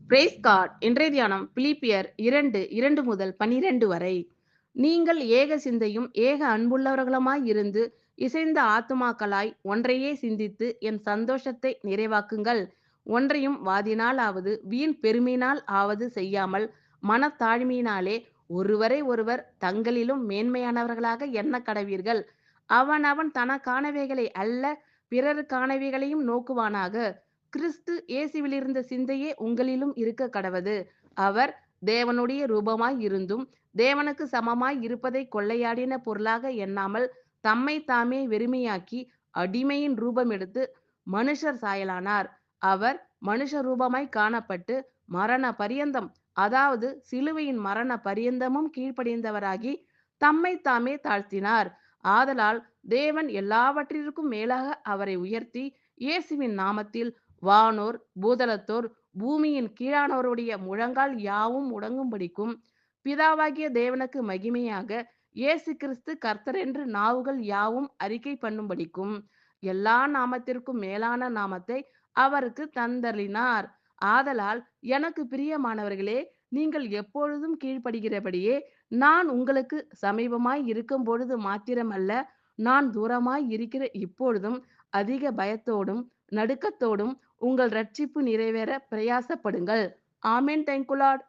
Price God. இன்றைய தியானம் பிலிப்பியர் 2:2 முதல் 12 வரை. நீங்கள் ஏக சிந்தையும் ஏக அன்புள்ளவர்களுமாய் இருந்து இசைந்த ஆத்துமாக்களாய் ஒன்றையே சிந்தித்து என் சந்தோஷத்தை நிறைவாக்குங்கள். ஒன்றையும் வாதினால் வீண் பெருமையினால் ஆவது செய்யாமல் மனத்தாழ்மையினாலே ஒருவரை ஒருவர் தங்களிலும் மேன்மையானவர்களாக எண்ண கடவீர்கள். அவனவன் தனக்கானவைகளை அல்ல, பிறருக்கானவைகளையும் நோக்குவானாக. கிறிஸ்து இயேசுவிலிருந்த சிந்தையே உங்களிலும் இருக்க கடவது. அவர் தேவனுடைய ரூபமாய் இருந்தும் தேவனுக்கு சமமாய் இருப்பதை கொள்ளையாடின பொருளாக எண்ணாமல் தம்மை தாமே வெறுமையாக்கி அடிமையின் ரூபம் எடுத்து மனுஷர் சாயலானார். அவர் மனுஷ ரூபமாய் காணப்பட்டு மரண பரியந்தம், அதாவது சிலுவையின் மரண பரியந்தமும் கீழ்ப்படிந்தவராகி தம்மை தாமே தாழ்த்தினார். ஆதலால் தேவன் எல்லாவற்றிற்கும் மேலாக அவரை உயர்த்தி இயேசுவின் நாமத்தில் வானோர் பூதலத்தோர் பூமியின் கீழானோருடைய முழங்கால் யாவும் முடங்கும்படிக்கும், பிதாவாகிய தேவனுக்கு மகிமையாக இயேசு கிறிஸ்து கர்த்தரென்று நாவுகள் யாவும் அறிக்கை பண்ணும்படிக்கும் எல்லா நாமத்திற்கும் மேலான நாமத்தை அவருக்கு தந்தருளினார். ஆதலால் எனக்கு பிரியமானவர்களே, நீங்கள் எப்பொழுதும் கீழ்ப்படுகிறபடியே நான் உங்களுக்கு சமீபமாய் இருக்கும் பொழுது மாத்திரமல்ல, நான் தூரமாய் இருக்கிற இப்பொழுதும் அதிக பயத்தோடும் நடுக்கத்தோடும் உங்கள் ரட்சிப்பு நிறைவேற பிரயாசப்படுங்கள். ஆமென். Thank you Lord.